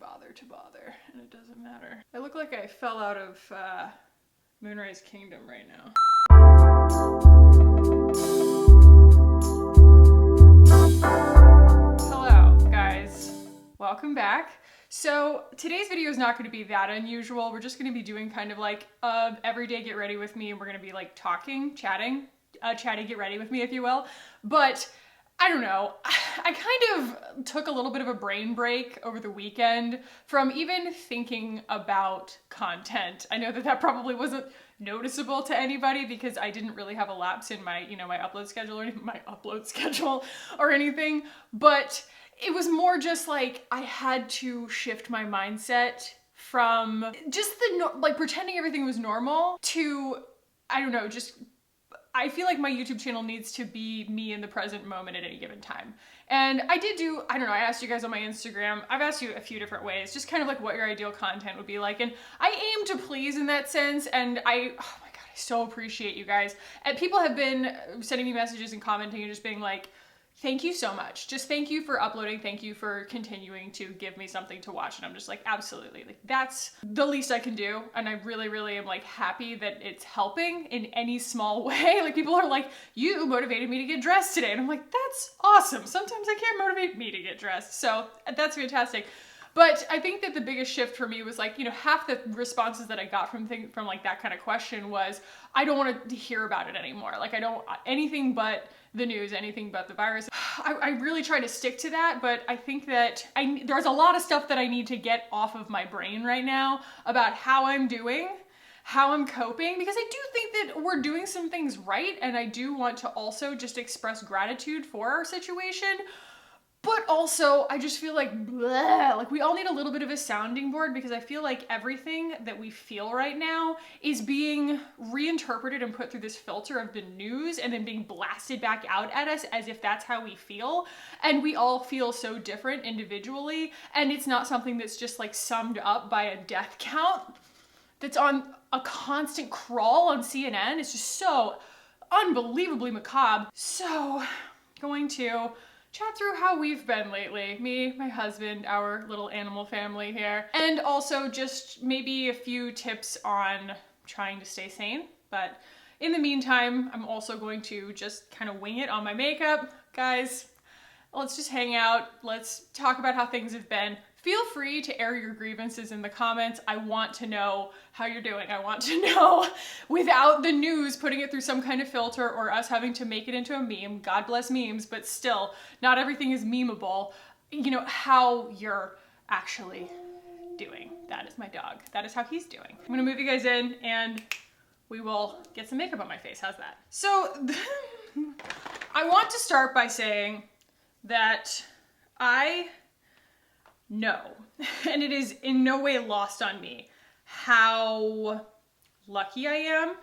bother to bother, and it doesn't matter. I look like I fell out of Moonrise Kingdom right now. Hello, guys. Welcome back. So today's video is not going to be that unusual. We're just going to be doing kind of like everyday get ready with me, and we're going to be like talking, chatting, get ready with me, if you will. But I don't know, I kind of took a little bit of a brain break over the weekend from even thinking about content. I know that that probably wasn't noticeable to anybody because I didn't really have a lapse in my, my upload schedule or anything, but it was more just like I had to shift my mindset from just like pretending everything was normal to, I don't know, just I feel like my YouTube channel needs to be me in the present moment at any given time. And I asked you guys on my Instagram, I've asked you a few different ways, just kind of like what your ideal content would be like. And I aim to please in that sense. And oh my God, I so appreciate you guys. And people have been sending me messages and commenting and just being like, thank you so much. Just thank you for uploading. Thank you for continuing to give me something to watch. And I'm just like, absolutely. Like that's the least I can do. And I really, really am like happy that it's helping in any small way. Like people are like, you motivated me to get dressed today. And I'm like, that's awesome. Sometimes I can't motivate me to get dressed. So that's fantastic. But I think that the biggest shift for me was like, half the responses that I got from like that kind of question was, I don't want to hear about it anymore. Like I don't, anything but the news, anything but the virus. I really try to stick to that, but I think that there's a lot of stuff that I need to get off of my brain right now about how I'm doing, how I'm coping, because I do think that we're doing some things right, and I do want to also just express gratitude for our situation. But also, I just feel like, bleh, like we all need a little bit of a sounding board, because I feel like everything that we feel right now is being reinterpreted and put through this filter of the news and then being blasted back out at us as if that's how we feel. And we all feel so different individually. And it's not something that's just like summed up by a death count that's on a constant crawl on CNN. It's just so unbelievably macabre. So, going to chat through how we've been lately. Me, my husband, our little animal family here. And also just maybe a few tips on trying to stay sane. But in the meantime, I'm also going to just kind of wing it on my makeup. Guys, let's just hang out. Let's talk about how things have been. Feel free to air your grievances in the comments. I want to know how you're doing. I want to know, without the news putting it through some kind of filter or us having to make it into a meme, God bless memes, but still, not everything is memeable, how you're actually doing. That is my dog. That is how he's doing. I'm gonna move you guys in and we will get some makeup on my face. How's that? So, I want to start by saying that I know, and it is in no way lost on me, how lucky I am,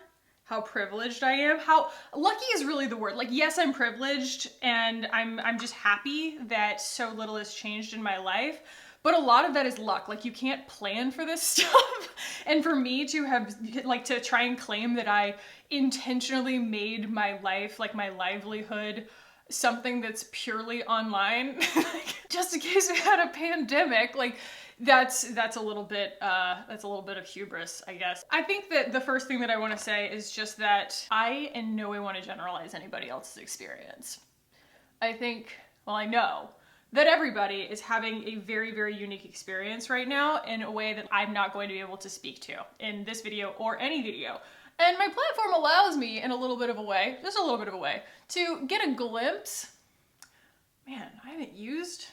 how privileged I am. How lucky is really the word. Like, yes, I'm privileged and I'm just happy that so little has changed in my life, but a lot of that is luck. Like, you can't plan for this stuff. And for me to have, like, to try and claim that I intentionally made my life, like my livelihood, something that's purely online, just in case we had a pandemic, like that's a little bit of hubris, I guess. I think that the first thing that I want to say is just that I in no way want to generalize anybody else's experience. I think, well, I know that everybody is having a very, very unique experience right now in a way that I'm not going to be able to speak to in this video or any video. And my platform allows me in a little bit of a way, just a little bit of a way, to get a glimpse. Man, I haven't used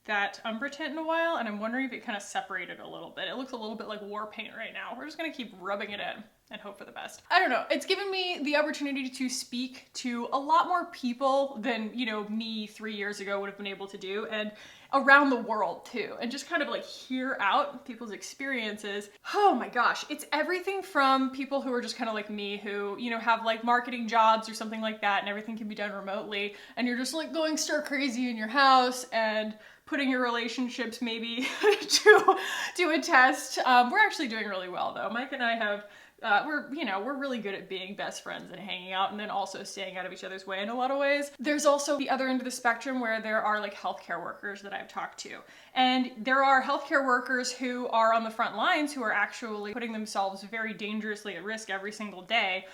that Umbra tint in a while, and I'm wondering if it kind of separated a little bit. It looks a little bit like war paint right now. We're just gonna keep rubbing it in and hope for the best. I don't know, it's given me the opportunity to speak to a lot more people than, me 3 years ago would have been able to do, and around the world too, and just kind of like hear out people's experiences. Oh my gosh, it's everything from people who are just kind of like me who, have like marketing jobs or something like that, and everything can be done remotely, and you're just like going stir crazy in your house and putting your relationships maybe to a test. We're actually doing really well though. Mike and I have we're really good at being best friends and hanging out and then also staying out of each other's way in a lot of ways. There's also the other end of the spectrum where there are like healthcare workers that I've talked to. And there are healthcare workers who are on the front lines who are actually putting themselves very dangerously at risk every single day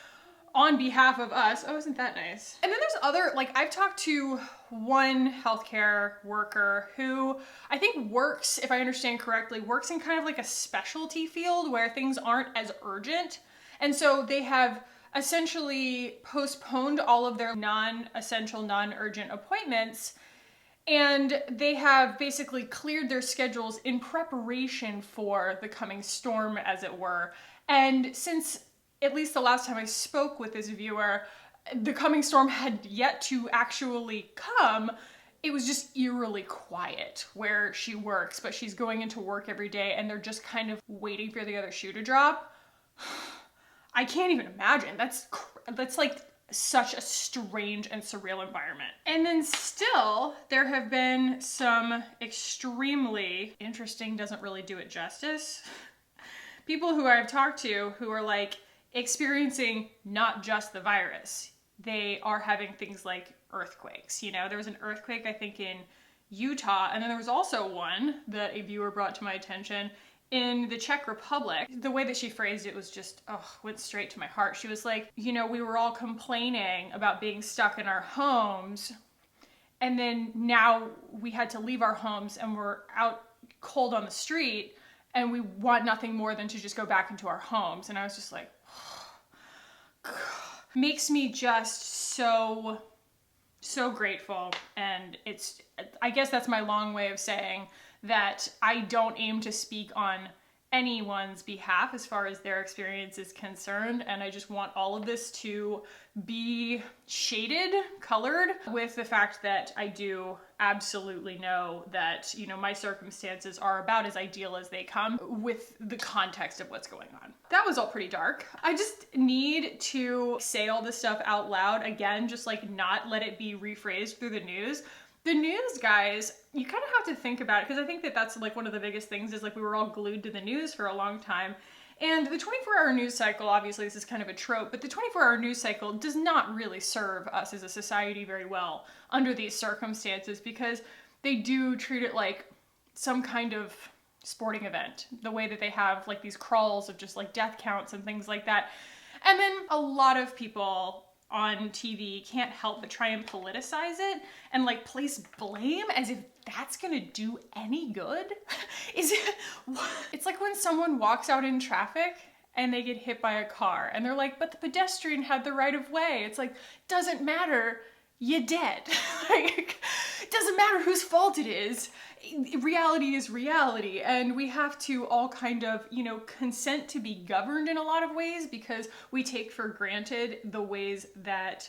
on behalf of us. Oh, isn't that nice? And then there's other, like I've talked to one healthcare worker who I think works, if I understand correctly, works in kind of like a specialty field where things aren't as urgent. And so they have essentially postponed all of their non-essential, non-urgent appointments, and they have basically cleared their schedules in preparation for the coming storm, as it were. And since at least the last time I spoke with this viewer, the coming storm had yet to actually come, it was just eerily quiet where she works, but she's going into work every day and they're just kind of waiting for the other shoe to drop. I can't even imagine. That's like such a strange and surreal environment. And then still, there have been some extremely interesting, doesn't really do it justice, people who I've talked to who are like, experiencing not just the virus. They are having things like earthquakes. You know, there was an earthquake, I think, in Utah, and then there was also one that a viewer brought to my attention in the Czech Republic. The way that she phrased it was just, went straight to my heart. She was like, you know, we were all complaining about being stuck in our homes, and then now we had to leave our homes and we're out cold on the street, and we want nothing more than to just go back into our homes. And I was just like, makes me just so grateful. And I guess that's my long way of saying that I don't aim to speak on anyone's behalf as far as their experience is concerned, and I just want all of this to be colored with the fact that I do absolutely know that, you know, my circumstances are about as ideal as they come with the context of what's going on. That was all pretty dark. I just need to say all this stuff out loud again, just like not let it be rephrased through the news. The news, guys, you kind of have to think about it, because I think that that's like one of the biggest things is like we were all glued to the news for a long time. And the 24-hour news cycle, obviously this is kind of a trope, but the 24-hour news cycle does not really serve us as a society very well under these circumstances, because they do treat it like some kind of sporting event, the way that they have like these crawls of just like death counts and things like that. And then a lot of people on TV can't help but try and politicize it and like place blame as if that's gonna do any good. It's like when someone walks out in traffic and they get hit by a car and they're like, but the pedestrian had the right of way. It's like, doesn't matter, you're dead. Like, it doesn't matter whose fault it is. Reality is reality, and we have to all kind of, you know, consent to be governed in a lot of ways, because we take for granted the ways that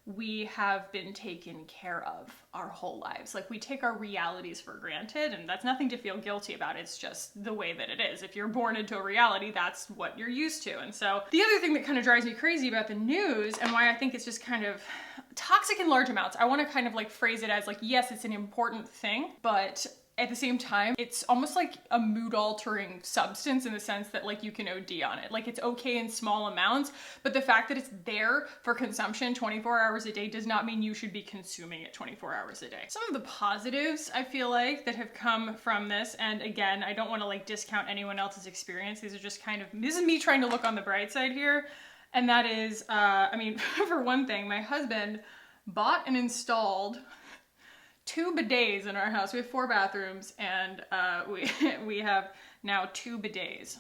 we have been taken care of our whole lives. Like, we take our realities for granted, and that's nothing to feel guilty about. It's just the way that it is. If you're born into a reality, that's what you're used to. And so the other thing that kind of drives me crazy about the news, and why I think it's just kind of toxic in large amounts, I want to kind of like phrase it as like, yes, it's an important thing, but at the same time, it's almost like a mood-altering substance in the sense that like you can OD on it. Like, it's okay in small amounts, but the fact that it's there for consumption 24 hours a day does not mean you should be consuming it 24 hours a day. Some of the positives I feel like that have come from this, and again, I don't want to like discount anyone else's experience. These are just kind of, this is me trying to look on the bright side here. And that is, I mean, for one thing, my husband bought and installed 2 bidets in our house. We have 4 bathrooms, and we have now 2 bidets.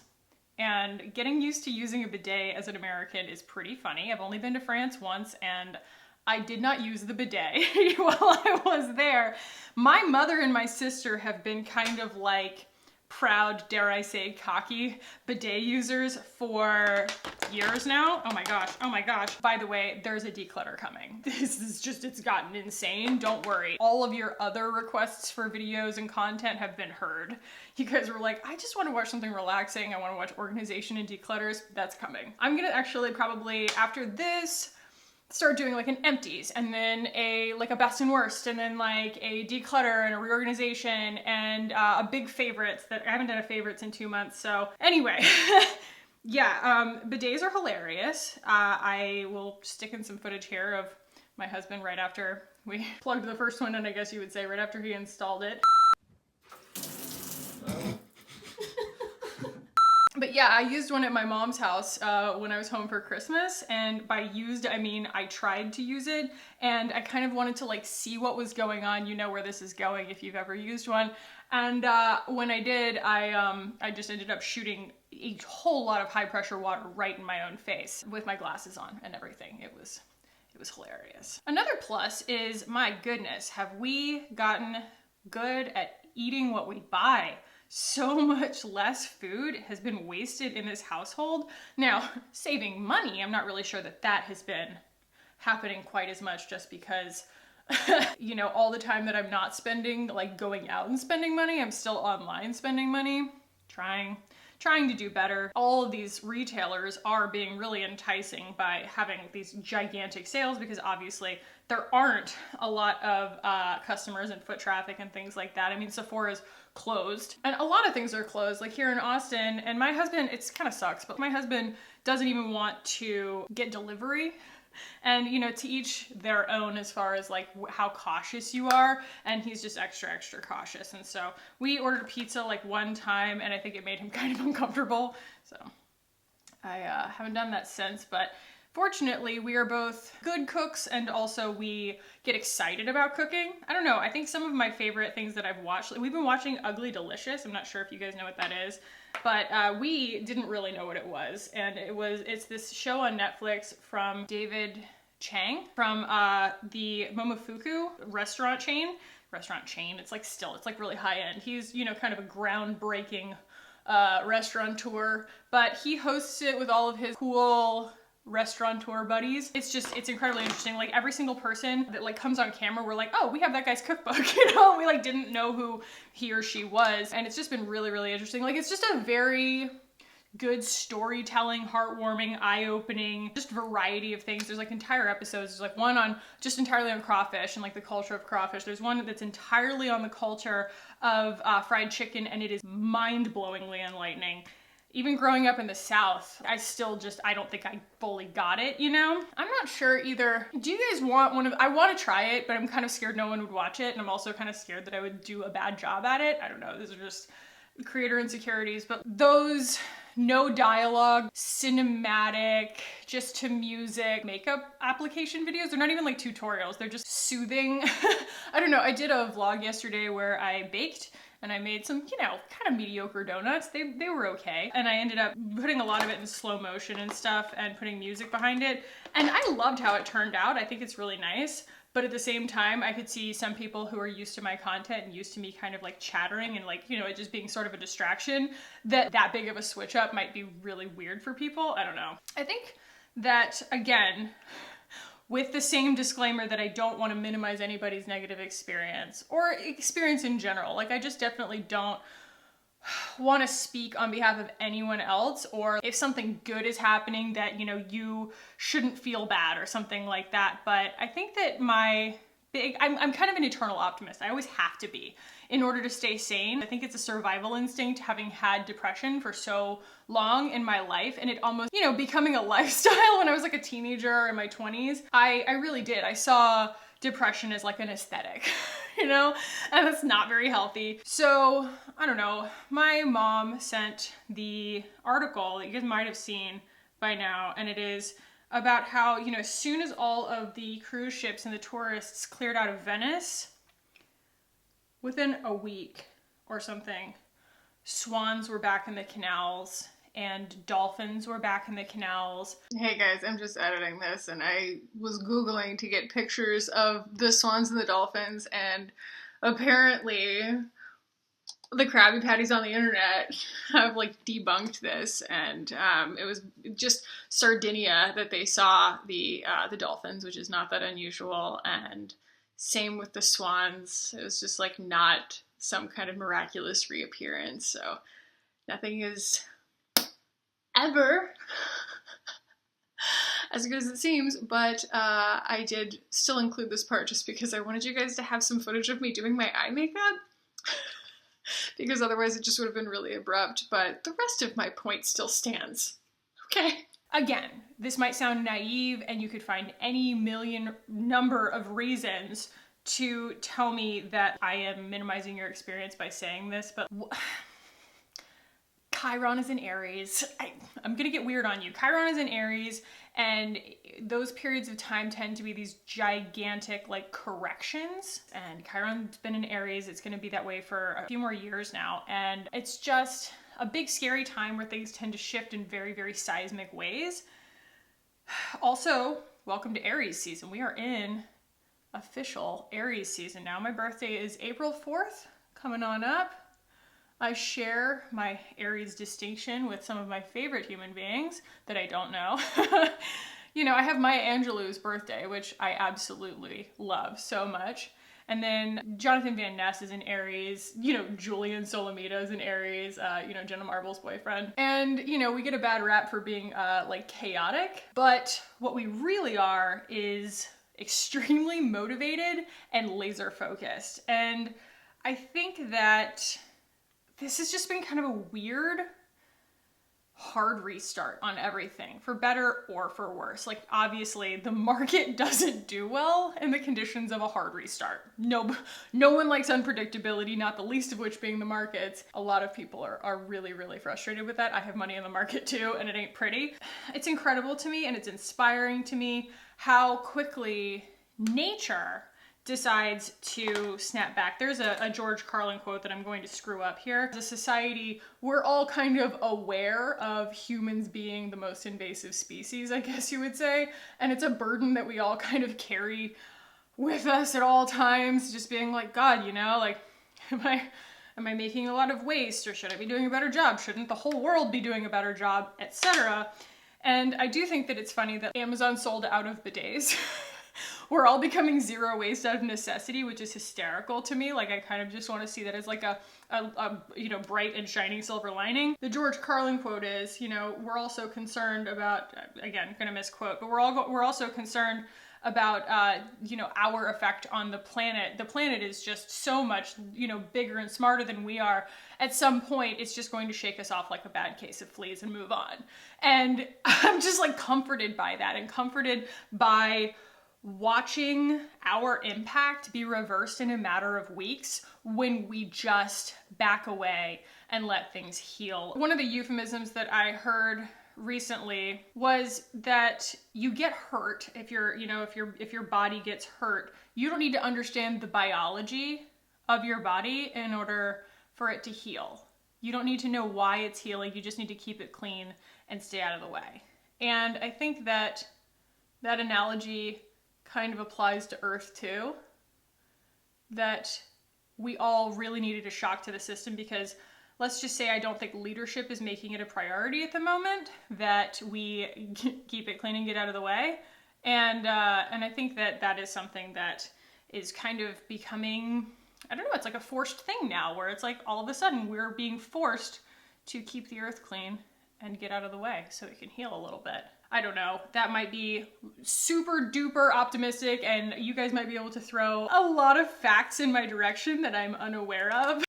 And getting used to using a bidet as an American is pretty funny. I've only been to France once, and I did not use the bidet while I was there. My mother and my sister have been kind of like proud, dare I say, Kackie bidet users for years now. Oh my gosh, oh my gosh. By the way, there's a declutter coming. This is just, it's gotten insane. Don't worry. All of your other requests for videos and content have been heard. You guys were like, I just want to watch something relaxing. I want to watch organization and declutters. That's coming. I'm gonna actually probably, after this, start doing like an empties, and then a best and worst, and then like a declutter and a reorganization, and a big favorites that I haven't done a favorites in 2 months. So anyway, Yeah, bidets are hilarious. I will stick in some footage here of my husband right after we plugged the first one in, I guess you would say, right after he installed it. But yeah, I used one at my mom's house when I was home for Christmas, and by used, I mean I tried to use it, and I kind of wanted to like see what was going on. You know where this is going if you've ever used one. And when I did, I just ended up shooting a whole lot of high pressure water right in my own face with my glasses on and everything. It was hilarious. Another plus is, my goodness, have we gotten good at eating what we buy. So much less food has been wasted in this household. Now, saving money, I'm not really sure that that has been happening quite as much, just because you know, all the time that I'm not spending, like going out and spending money, I'm still online spending money, trying to do better. All of these retailers are being really enticing by having these gigantic sales, because obviously there aren't a lot of customers and foot traffic and things like that. I mean, Sephora's closed and a lot of things are closed, like here in Austin. And my husband, it's kind of sucks, but my husband doesn't even want to get delivery. And you know, to each their own as far as like how cautious you are, and he's just extra cautious. And so we ordered pizza like one time, and I think it made him kind of uncomfortable, so I haven't done that since. But fortunately, we are both good cooks, and also we get excited about cooking. I don't know, I think some of my favorite things that I've watched, we've been watching Ugly Delicious. I'm not sure if you guys know what that is, but we didn't really know what it was. And it's this show on Netflix from David Chang, from the Momofuku restaurant chain. It's like really high end. He's, you know, kind of a groundbreaking restaurateur, but he hosts it with all of his cool restaurateur buddies. It's incredibly interesting. Like every single person that like comes on camera, we're like, oh, we have that guy's cookbook, you know? We like didn't know who he or she was. And it's just been really interesting. Like it's just a very good storytelling, heartwarming, eye-opening, just variety of things. There's like entire episodes. There's like one on just entirely on crawfish and like the culture of crawfish. There's one that's entirely on the culture of fried chicken, and it is mind-blowingly enlightening. Even growing up in the South, I don't think I fully got it, you know? I'm not sure either. Do you guys want one of, I want to try it, but I'm kind of scared no one would watch it. And I'm also kind of scared that I would do a bad job at it. I don't know, these are just creator insecurities, but those no dialogue, cinematic, just to music, makeup application videos, they're not even like tutorials, they're just soothing. I don't know, I did a vlog yesterday where I baked and I made some, you know, kind of mediocre donuts. They were okay. And I ended up putting a lot of it in slow motion and stuff and putting music behind it. And I loved how it turned out. I think it's really nice. But at the same time, I could see some people who are used to my content and used to me kind of like chattering and like, you know, it just being sort of a distraction, that big of a switch up might be really weird for people. I don't know. I think that, again, with the same disclaimer that I don't want to minimize anybody's negative experience or experience in general. Like I just definitely don't want to speak on behalf of anyone else, or if something good is happening that, you know, you shouldn't feel bad or something like that. But I think that I'm kind of an eternal optimist. I always have to be in order to stay sane. I think it's a survival instinct, having had depression for so long in my life, and it almost, you know, becoming a lifestyle when I was like a teenager in my 20s. I really did. I saw depression as like an aesthetic, you know, and it's not very healthy. So I don't know, my mom sent the article that you guys might have seen by now, and it is about how, you know, as soon as all of the cruise ships and the tourists cleared out of Venice, within a week or something, swans were back in the canals and dolphins were back in the canals. Hey guys, I'm just editing this, and I was Googling to get pictures of the swans and the dolphins, and apparently the Krabby Patties on the internet have like debunked this, and it was just Sardinia that they saw the dolphins, which is not that unusual, and same with the swans. It was just like not some kind of miraculous reappearance, so nothing is ever as good as it seems, but I did still include this part just because I wanted you guys to have some footage of me doing my eye makeup. Because otherwise it just would have been really abrupt, but the rest of my point still stands. Okay. Again, this might sound naive and you could find any million number of reasons to tell me that I am minimizing your experience by saying this, but Chiron is in Aries. I'm gonna get weird on you. Chiron is in Aries, and those periods of time tend to be these gigantic like corrections. And Chiron's been in Aries. It's gonna be that way for a few more years now. And it's just a big scary time where things tend to shift in very, very seismic ways. Also, welcome to Aries season. We are in official Aries season now. My birthday is April 4th, coming on up. I share my Aries distinction with some of my favorite human beings that I don't know. You know, I have Maya Angelou's birthday, which I absolutely love so much. And then Jonathan Van Ness is in Aries. You know, Julian Solomita is in Aries, you know, Jenna Marbles' boyfriend. And, you know, we get a bad rap for being like chaotic, but what we really are is extremely motivated and laser focused. And I think that this has just been kind of a weird, hard restart on everything, for better or for worse. Like, obviously, the market doesn't do well in the conditions of a hard restart. No one likes unpredictability, not the least of which being the markets. A lot of people are really, really frustrated with that. I have money in the market too, and it ain't pretty. It's incredible to me, and it's inspiring to me how quickly nature decides to snap back. There's a George Carlin quote that I'm going to screw up here. As a society, we're all kind of aware of humans being the most invasive species, I guess you would say. And it's a burden that we all kind of carry with us at all times, just being like, God, you know, like, am I making a lot of waste, or should I be doing a better job? Shouldn't the whole world be doing a better job, etc. And I do think that it's funny that Amazon sold out of bidets. We're all becoming zero waste out of necessity, which is hysterical to me. Like, I kind of just want to see that as like a you know, bright and shining silver lining. The George Carlin quote is, you know, we're also concerned about, again, gonna misquote, but we're also concerned about, you know, our effect on the planet. The planet is just so much, you know, bigger and smarter than we are. At some point, it's just going to shake us off like a bad case of fleas and move on. And I'm just like comforted by that, and comforted by watching our impact be reversed in a matter of weeks when we just back away and let things heal. One of the euphemisms that I heard recently was that you get hurt if your body gets hurt. You don't need to understand the biology of your body in order for it to heal. You don't need to know why it's healing. You just need to keep it clean and stay out of the way. And I think that that analogy kind of applies to Earth too, that we all really needed a shock to the system, because let's just say I don't think leadership is making it a priority at the moment, that we keep it clean and get out of the way. And I think that that is something that is kind of becoming, I don't know, it's like a forced thing now, where it's like all of a sudden we're being forced to keep the Earth clean and get out of the way so it can heal a little bit. I don't know, that might be super duper optimistic, and you guys might be able to throw a lot of facts in my direction that I'm unaware of.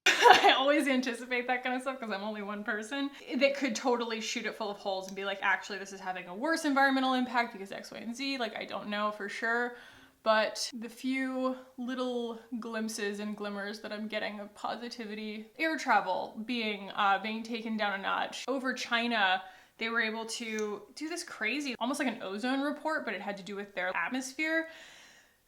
I always anticipate that kind of stuff because I'm only one person that could totally shoot it full of holes and be like, actually, this is having a worse environmental impact because X, Y, and Z. Like, I don't know for sure. But the few little glimpses and glimmers that I'm getting of positivity, air travel being taken down a notch. Over China, they were able to do this crazy, almost like an ozone report, but it had to do with their atmosphere.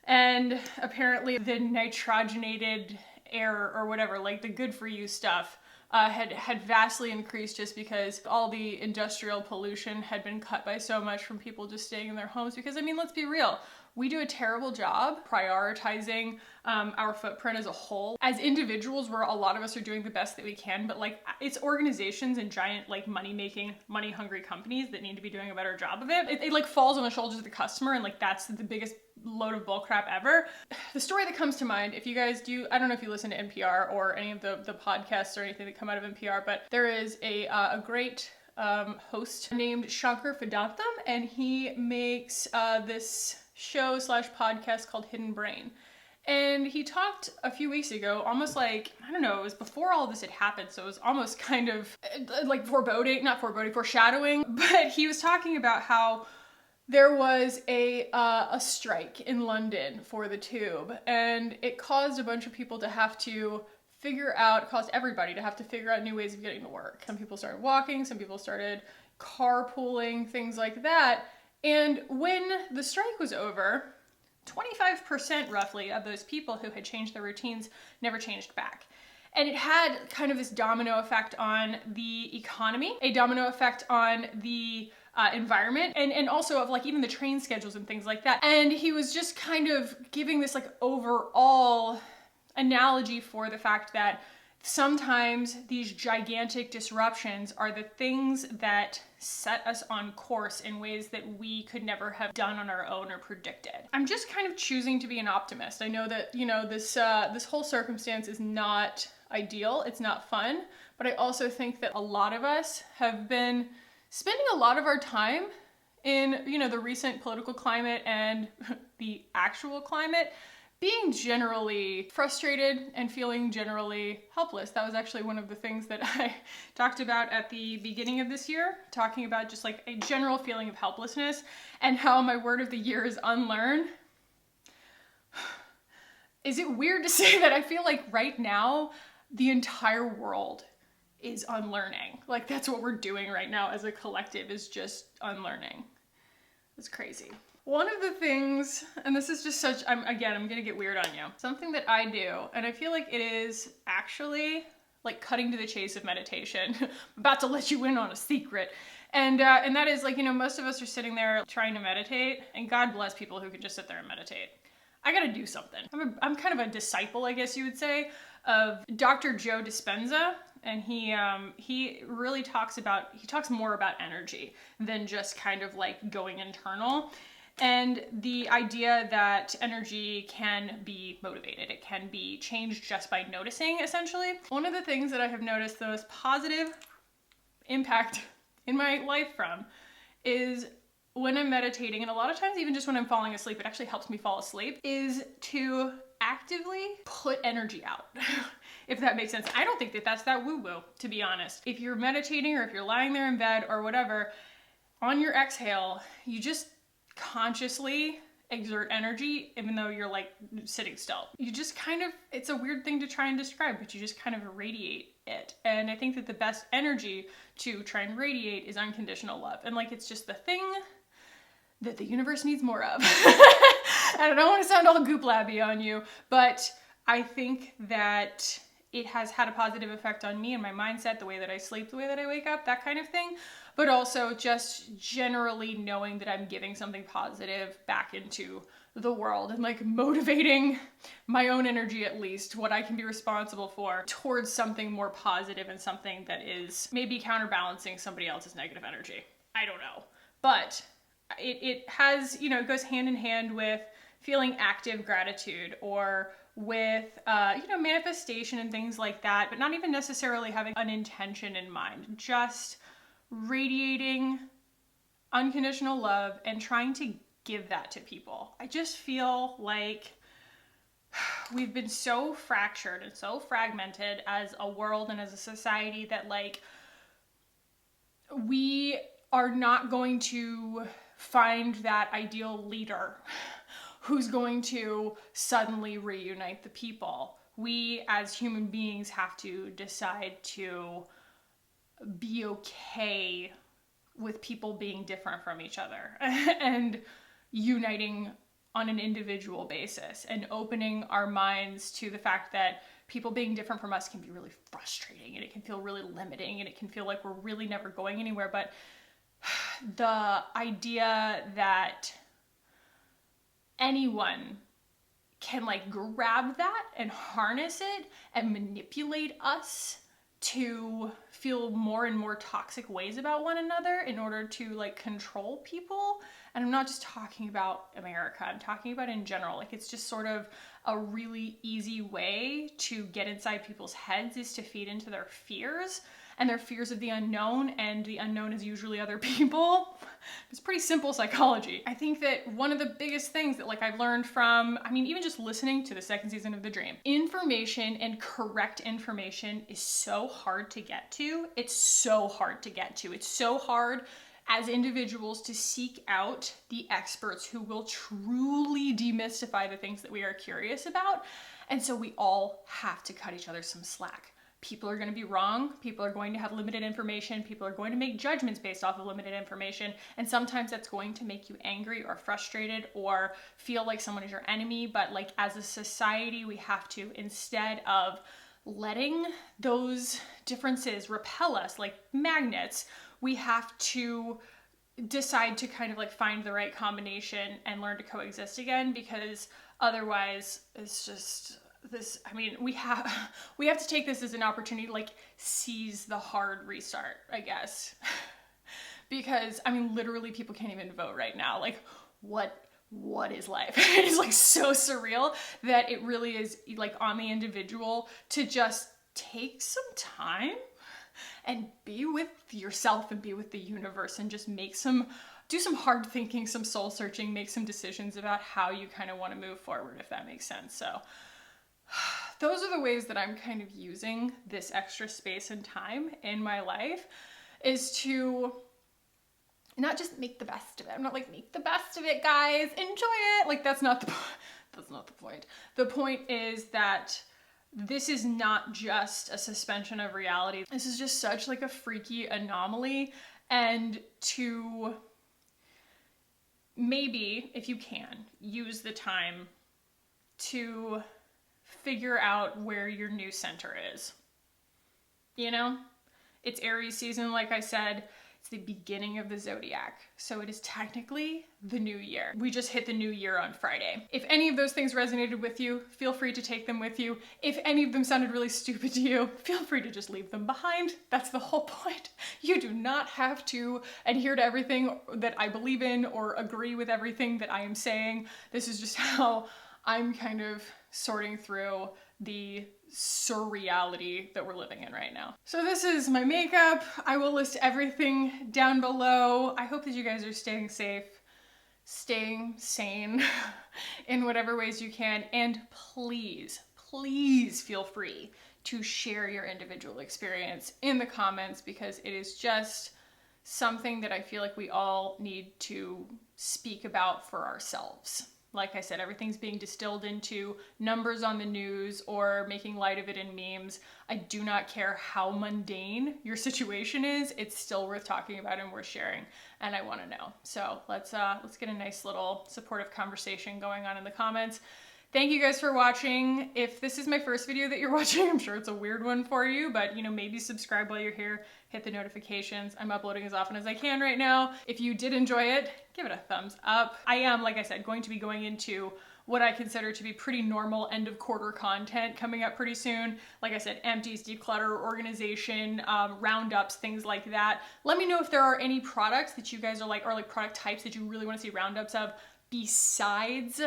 And apparently the nitrogenated air or whatever, like the good for you stuff, had vastly increased just because all the industrial pollution had been cut by so much from people just staying in their homes. Because, I mean, let's be real. We do a terrible job prioritizing our footprint as a whole. As individuals, a lot of us are doing the best that we can, but like it's organizations and giant like money-making, money-hungry companies that need to be doing a better job of it. It like falls on the shoulders of the customer, and like that's the biggest load of bullcrap ever. The story that comes to mind, if you guys do, I don't know if you listen to NPR or any of the podcasts or anything that come out of NPR, but there is a great host named Shankar Vedantam, and he makes this show / podcast called Hidden Brain. And he talked a few weeks ago, almost like, I don't know, it was before all this had happened, so it was almost kind of like foreshadowing, but he was talking about how there was a strike in London for the tube, and it caused a bunch of people to have to caused everybody to have to figure out new ways of getting to work. Some people started walking, some people started carpooling, things like that. And when the strike was over, 25% roughly of those people who had changed their routines never changed back. And it had kind of this domino effect on the economy, a domino effect on the environment, and also of like even the train schedules and things like that. And he was just kind of giving this like overall analogy for the fact that sometimes these gigantic disruptions are the things that set us on course in ways that we could never have done on our own or predicted. I'm just kind of choosing to be an optimist. I know that, you know, this whole circumstance is not ideal, it's not fun, but I also think that a lot of us have been spending a lot of our time in, you know, the recent political climate and the actual climate being generally frustrated and feeling generally helpless. That was actually one of the things that I talked about at the beginning of this year, talking about just like a general feeling of helplessness and how my word of the year is unlearn. Is it weird to say that I feel like right now the entire world is unlearning? Like that's what we're doing right now as a collective, is just unlearning. It's crazy. One of the things, and this is just such, I'm gonna get weird on you. Something that I do, and I feel like it is actually like cutting to the chase of meditation. I'm about to let you in on a secret. And that is like, you know, most of us are sitting there trying to meditate, and God bless people who can just sit there and meditate. I gotta do something. I'm kind of a disciple, I guess you would say, of Dr. Joe Dispenza. And he really talks more about energy than just kind of like going internal. And the idea that energy can be motivated, it can be changed just by noticing, essentially. One of the things that I have noticed the most positive impact in my life from is when I'm meditating, and a lot of times even just when I'm falling asleep, it actually helps me fall asleep, is to actively put energy out. If that makes sense. I don't think that that's that woo-woo, to be honest. If you're meditating or if you're lying there in bed or whatever, on your exhale, you just consciously exert energy, even though you're like sitting still. You just kind of, it's a weird thing to try and describe, but you just kind of radiate it. And I think that the best energy to try and radiate is unconditional love. And like, it's just the thing that the universe needs more of. And I don't want to sound all goop labby on you, but I think that it has had a positive effect on me and my mindset, the way that I sleep, the way that I wake up, that kind of thing. But also just generally knowing that I'm giving something positive back into the world and like motivating my own energy, at least what I can be responsible for, towards something more positive and something that is maybe counterbalancing somebody else's negative energy. I don't know. But it has, you know, it goes hand in hand with feeling active gratitude, or with, you know, manifestation and things like that, but not even necessarily having an intention in mind, just radiating unconditional love and trying to give that to people. I just feel like we've been so fractured and so fragmented as a world and as a society that like we are not going to find that ideal leader who's going to suddenly reunite the people. We as human beings have to decide to be okay with people being different from each other and uniting on an individual basis and opening our minds to the fact that people being different from us can be really frustrating, and it can feel really limiting, and it can feel like we're really never going anywhere. But the idea that anyone can like grab that and harness it and manipulate us to feel more and more toxic ways about one another in order to like control people. And I'm not just talking about America, I'm talking about in general. Like, it's just sort of a really easy way to get inside people's heads, is to feed into their fears and their fears of the unknown, and the unknown is usually other people. It's pretty simple psychology. I think that one of the biggest things that like I've learned from, I mean, even just listening to the second season of The Dream, information and correct information is so hard to get to. It's so hard to get to. It's so hard as individuals to seek out the experts who will truly demystify the things that we are curious about. And so we all have to cut each other some slack. People are going to be wrong. People are going to have limited information. People are going to make judgments based off of limited information. And sometimes that's going to make you angry or frustrated or feel like someone is your enemy. But like as a society, we have to, instead of letting those differences repel us like magnets, we have to decide to kind of like find the right combination and learn to coexist again, because otherwise it's just this, I mean, we have to take this as an opportunity to like seize the hard restart, I guess. Because I mean, literally people can't even vote right now. Like what is life? It is like so surreal that it really is like on the individual to just take some time and be with yourself and be with the universe and just do some hard thinking, some soul searching, make some decisions about how you kind of want to move forward, if that makes sense. So those are the ways that I'm kind of using this extra space and time in my life, is to not just make the best of it. I'm not like, make the best of it, guys, enjoy it. Like that's not the point. The point is that this is not just a suspension of reality. This is just such like a freaky anomaly, and to maybe, if you can, use the time to figure out where your new center is. You know, it's Aries season, like I said. It's the beginning of the zodiac, so it is technically the new year. We just hit the new year on Friday. If any of those things resonated with you, feel free to take them with you. If any of them sounded really stupid to you, feel free to just leave them behind. That's the whole point. You do not have to adhere to everything that I believe in or agree with everything that I am saying. This is just how I'm kind of sorting through the surreality that we're living in right now. So this is my makeup. I will list everything down below. I hope that you guys are staying safe, staying sane in whatever ways you can. And please, please feel free to share your individual experience in the comments, because it is just something that I feel like we all need to speak about for ourselves. Like I said, everything's being distilled into numbers on the news or making light of it in memes. I do not care how mundane your situation is. It's still worth talking about and worth sharing, and I want to know. So let's get a nice little supportive conversation going on in the comments. Thank you guys for watching. If this is my first video that you're watching, I'm sure it's a weird one for you, but you know, maybe subscribe while you're here, hit the notifications. I'm uploading as often as I can right now. If you did enjoy it, give it a thumbs up. I am, like I said, going to be going into what I consider to be pretty normal end of quarter content coming up pretty soon. Like I said, empties, declutter, organization, roundups, things like that. Let me know if there are any products that you guys are like, or like product types that you really want to see roundups of besides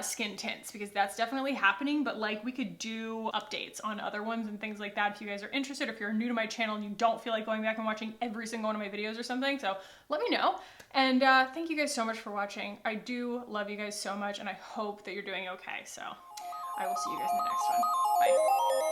skin tints, because that's definitely happening, but like we could do updates on other ones and things like that if you guys are interested, if you're new to my channel and you don't feel like going back and watching every single one of my videos or something. So let me know. And thank you guys so much for watching. I do love you guys so much, and I hope that you're doing okay. So I will see you guys in the next one. Bye.